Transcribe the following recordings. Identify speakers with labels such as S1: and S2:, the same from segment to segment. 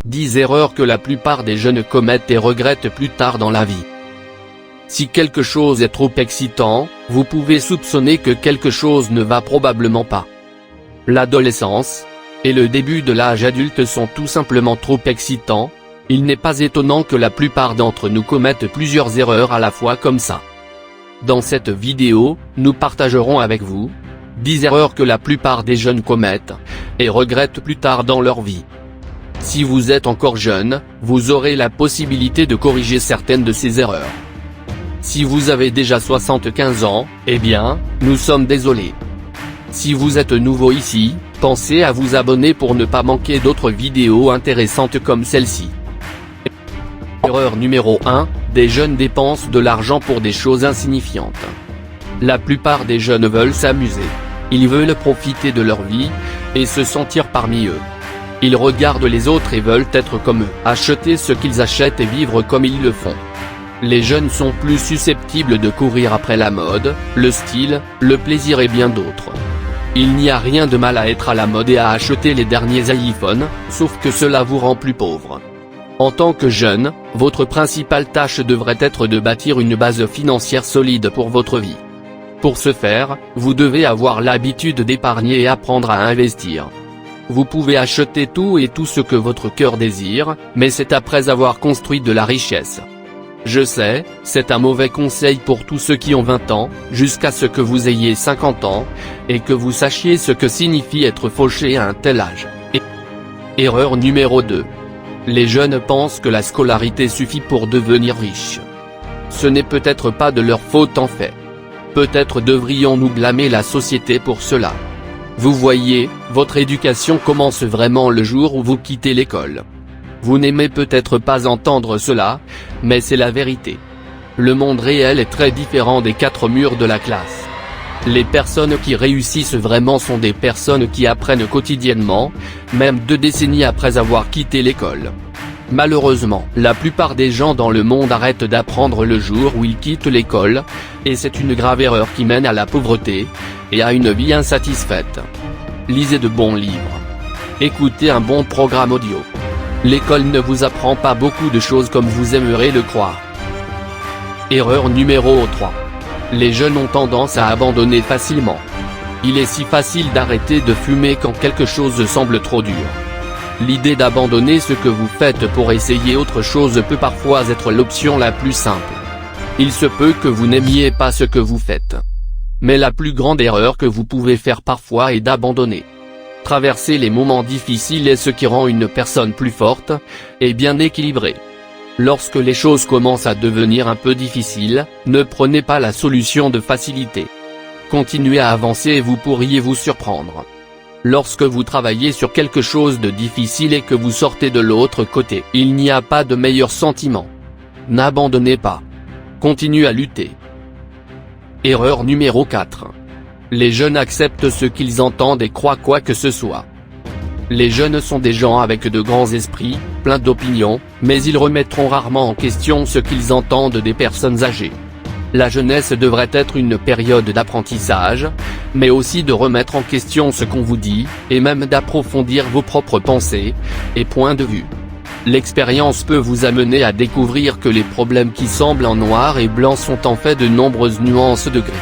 S1: 10 erreurs que la plupart des jeunes commettent et regrettent plus tard dans la vie. Si quelque chose est trop excitant, vous pouvez soupçonner que quelque chose ne va probablement pas. L'adolescence et le début de l'âge adulte sont tout simplement trop excitants. Il n'est pas étonnant que la plupart d'entre nous commettent plusieurs erreurs à la fois comme ça. Dans cette vidéo, nous partagerons avec vous 10 erreurs que la plupart des jeunes commettent et regrettent plus tard dans leur vie. Si vous êtes encore jeune, vous aurez la possibilité de corriger certaines de ces erreurs. Si vous avez déjà 75 ans, eh bien, nous sommes désolés. Si vous êtes nouveau ici, pensez à vous abonner pour ne pas manquer d'autres vidéos intéressantes comme celle-ci. Erreur numéro 1, des jeunes dépensent de l'argent pour des choses insignifiantes. La plupart des jeunes veulent s'amuser. Ils veulent profiter de leur vie et se sentir parmi eux. Ils regardent les autres et veulent être comme eux, acheter ce qu'ils achètent et vivre comme ils le font. Les jeunes sont plus susceptibles de courir après la mode, le style, le plaisir et bien d'autres. Il n'y a rien de mal à être à la mode et à acheter les derniers iPhones, sauf que cela vous rend plus pauvre. En tant que jeune, votre principale tâche devrait être de bâtir une base financière solide pour votre vie. Pour ce faire, vous devez avoir l'habitude d'épargner et apprendre à investir. Vous pouvez acheter tout et tout ce que votre cœur désire, mais c'est après avoir construit de la richesse. Je sais, c'est un mauvais conseil pour tous ceux qui ont 20 ans, jusqu'à ce que vous ayez 50 ans, et que vous sachiez ce que signifie être fauché à un tel âge. Erreur numéro 2. Les jeunes pensent que la scolarité suffit pour devenir riche. Ce n'est peut-être pas de leur faute en fait. Peut-être devrions-nous blâmer la société pour cela. Vous voyez, votre éducation commence vraiment le jour où vous quittez l'école. Vous n'aimez peut-être pas entendre cela, mais c'est la vérité. Le monde réel est très différent des 4 murs de la classe. Les personnes qui réussissent vraiment sont des personnes qui apprennent quotidiennement, même 2 décennies après avoir quitté l'école. Malheureusement, la plupart des gens dans le monde arrêtent d'apprendre le jour où ils quittent l'école, et c'est une grave erreur qui mène à la pauvreté, et à une vie insatisfaite. Lisez de bons livres. Écoutez un bon programme audio. L'école ne vous apprend pas beaucoup de choses comme vous aimeriez le croire. Erreur numéro 3. Les jeunes ont tendance à abandonner facilement. Il est si facile d'arrêter de fumer quand quelque chose semble trop dur. L'idée d'abandonner ce que vous faites pour essayer autre chose peut parfois être l'option la plus simple. Il se peut que vous n'aimiez pas ce que vous faites. Mais la plus grande erreur que vous pouvez faire parfois est d'abandonner. Traverser les moments difficiles est ce qui rend une personne plus forte et bien équilibrée. Lorsque les choses commencent à devenir un peu difficiles, ne prenez pas la solution de facilité. Continuez à avancer et vous pourriez vous surprendre. Lorsque vous travaillez sur quelque chose de difficile et que vous sortez de l'autre côté, il n'y a pas de meilleur sentiment. N'abandonnez pas. Continuez à lutter. Erreur numéro 4. Les jeunes acceptent ce qu'ils entendent et croient quoi que ce soit. Les jeunes sont des gens avec de grands esprits, pleins d'opinions, mais ils remettront rarement en question ce qu'ils entendent des personnes âgées. La jeunesse devrait être une période d'apprentissage, mais aussi de remettre en question ce qu'on vous dit, et même d'approfondir vos propres pensées et points de vue. L'expérience peut vous amener à découvrir que les problèmes qui semblent en noir et blanc sont en fait de nombreuses nuances de gris.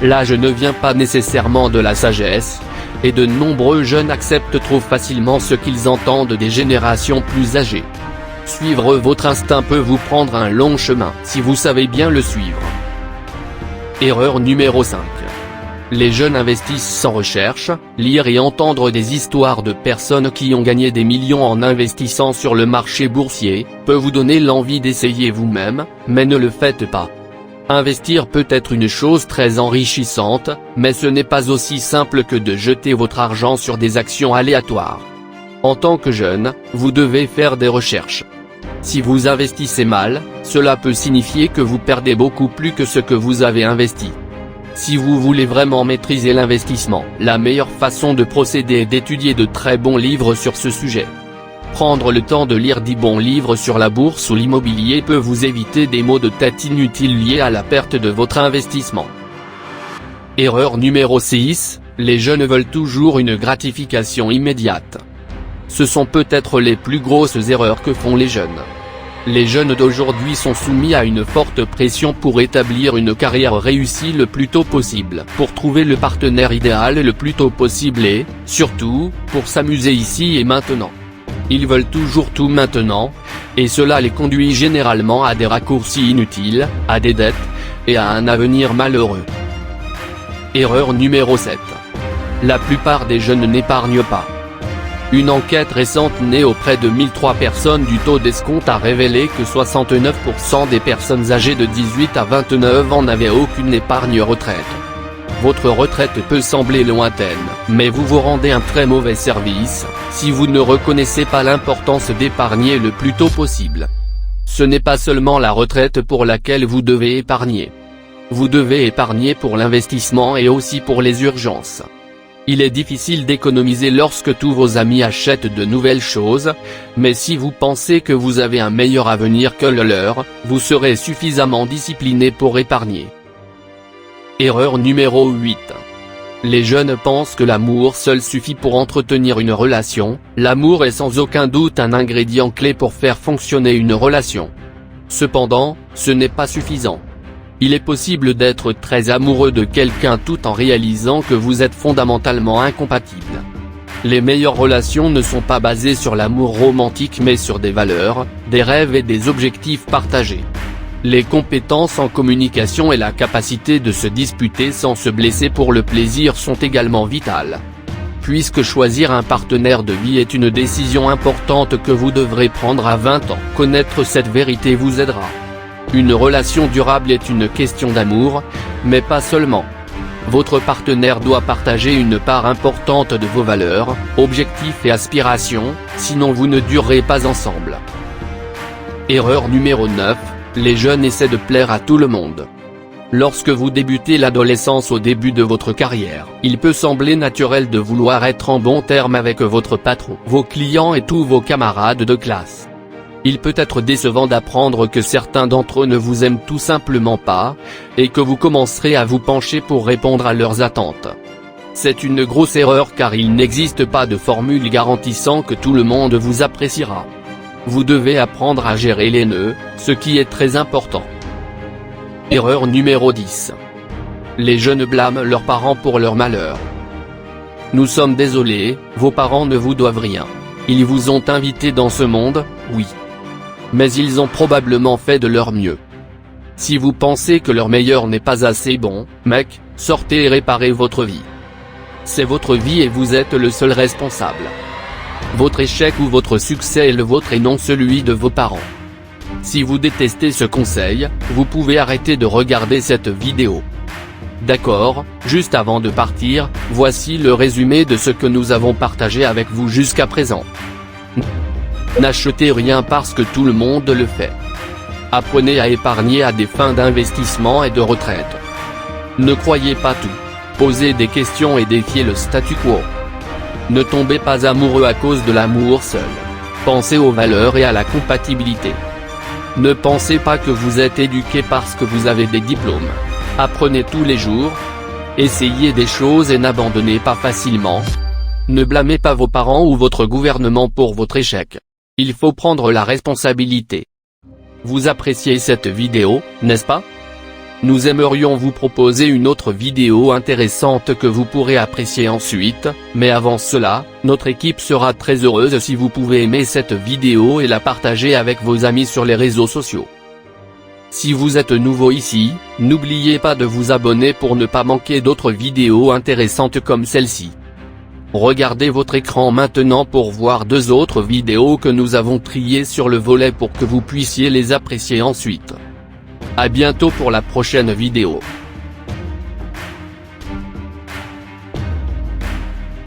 S1: L'âge ne vient pas nécessairement de la sagesse, et de nombreux jeunes acceptent trop facilement ce qu'ils entendent des générations plus âgées. Suivre votre instinct peut vous prendre un long chemin, si vous savez bien le suivre. Erreur numéro 5. Les jeunes investissent sans recherche. Lire et entendre des histoires de personnes qui ont gagné des millions en investissant sur le marché boursier, peut vous donner l'envie d'essayer vous-même, mais ne le faites pas. Investir peut être une chose très enrichissante, mais ce n'est pas aussi simple que de jeter votre argent sur des actions aléatoires. En tant que jeune, vous devez faire des recherches. Si vous investissez mal, cela peut signifier que vous perdez beaucoup plus que ce que vous avez investi. Si vous voulez vraiment maîtriser l'investissement, la meilleure façon de procéder est d'étudier de très bons livres sur ce sujet. Prendre le temps de lire 10 bons livres sur la bourse ou l'immobilier peut vous éviter des maux de tête inutiles liés à la perte de votre investissement. Erreur numéro 6, les jeunes veulent toujours une gratification immédiate. Ce sont peut-être les plus grosses erreurs que font les jeunes. Les jeunes d'aujourd'hui sont soumis à une forte pression pour établir une carrière réussie le plus tôt possible, pour trouver le partenaire idéal le plus tôt possible et, surtout, pour s'amuser ici et maintenant. Ils veulent toujours tout maintenant, et cela les conduit généralement à des raccourcis inutiles, à des dettes, et à un avenir malheureux. Erreur numéro 7. La plupart des jeunes n'épargnent pas. Une enquête récente née auprès de 1003 personnes du taux d'escompte a révélé que 69% des personnes âgées de 18 à 29 ans n'avaient aucune épargne retraite. Votre retraite peut sembler lointaine, mais vous vous rendez un très mauvais service, si vous ne reconnaissez pas l'importance d'épargner le plus tôt possible. Ce n'est pas seulement la retraite pour laquelle vous devez épargner. Vous devez épargner pour l'investissement et aussi pour les urgences. Il est difficile d'économiser lorsque tous vos amis achètent de nouvelles choses, mais si vous pensez que vous avez un meilleur avenir que le leur, vous serez suffisamment discipliné pour épargner. Erreur numéro 8. Les jeunes pensent que l'amour seul suffit pour entretenir une relation. L'amour est sans aucun doute un ingrédient clé pour faire fonctionner une relation. Cependant, ce n'est pas suffisant. Il est possible d'être très amoureux de quelqu'un tout en réalisant que vous êtes fondamentalement incompatibles. Les meilleures relations ne sont pas basées sur l'amour romantique mais sur des valeurs, des rêves et des objectifs partagés. Les compétences en communication et la capacité de se disputer sans se blesser pour le plaisir sont également vitales. Puisque choisir un partenaire de vie est une décision importante que vous devrez prendre à 20 ans, connaître cette vérité vous aidera. Une relation durable est une question d'amour, mais pas seulement. Votre partenaire doit partager une part importante de vos valeurs, objectifs et aspirations, sinon vous ne durerez pas ensemble. Erreur numéro 9, les jeunes essaient de plaire à tout le monde. Lorsque vous débutez l'adolescence au début de votre carrière, il peut sembler naturel de vouloir être en bon terme avec votre patron, vos clients et tous vos camarades de classe. Il peut être décevant d'apprendre que certains d'entre eux ne vous aiment tout simplement pas, et que vous commencerez à vous pencher pour répondre à leurs attentes. C'est une grosse erreur car il n'existe pas de formule garantissant que tout le monde vous appréciera. Vous devez apprendre à gérer les nœuds, ce qui est très important. Erreur numéro 10. Les jeunes blâment leurs parents pour leur malheur. Nous sommes désolés, vos parents ne vous doivent rien. Ils vous ont invité dans ce monde, oui. Mais ils ont probablement fait de leur mieux. Si vous pensez que leur meilleur n'est pas assez bon, mec, sortez et réparez votre vie. C'est votre vie et vous êtes le seul responsable. Votre échec ou votre succès est le vôtre et non celui de vos parents. Si vous détestez ce conseil, vous pouvez arrêter de regarder cette vidéo. D'accord, juste avant de partir, voici le résumé de ce que nous avons partagé avec vous jusqu'à présent. N'achetez rien parce que tout le monde le fait. Apprenez à épargner à des fins d'investissement et de retraite. Ne croyez pas tout. Posez des questions et défiez le statu quo. Ne tombez pas amoureux à cause de l'amour seul. Pensez aux valeurs et à la compatibilité. Ne pensez pas que vous êtes éduqué parce que vous avez des diplômes. Apprenez tous les jours. Essayez des choses et n'abandonnez pas facilement. Ne blâmez pas vos parents ou votre gouvernement pour votre échec. Il faut prendre la responsabilité. Vous appréciez cette vidéo, n'est-ce pas? Nous aimerions vous proposer une autre vidéo intéressante que vous pourrez apprécier ensuite, mais avant cela, notre équipe sera très heureuse si vous pouvez aimer cette vidéo et la partager avec vos amis sur les réseaux sociaux. Si vous êtes nouveau ici, n'oubliez pas de vous abonner pour ne pas manquer d'autres vidéos intéressantes comme celle-ci. Regardez votre écran maintenant pour voir 2 autres vidéos que nous avons triées sur le volet pour que vous puissiez les apprécier ensuite. À bientôt pour la prochaine vidéo.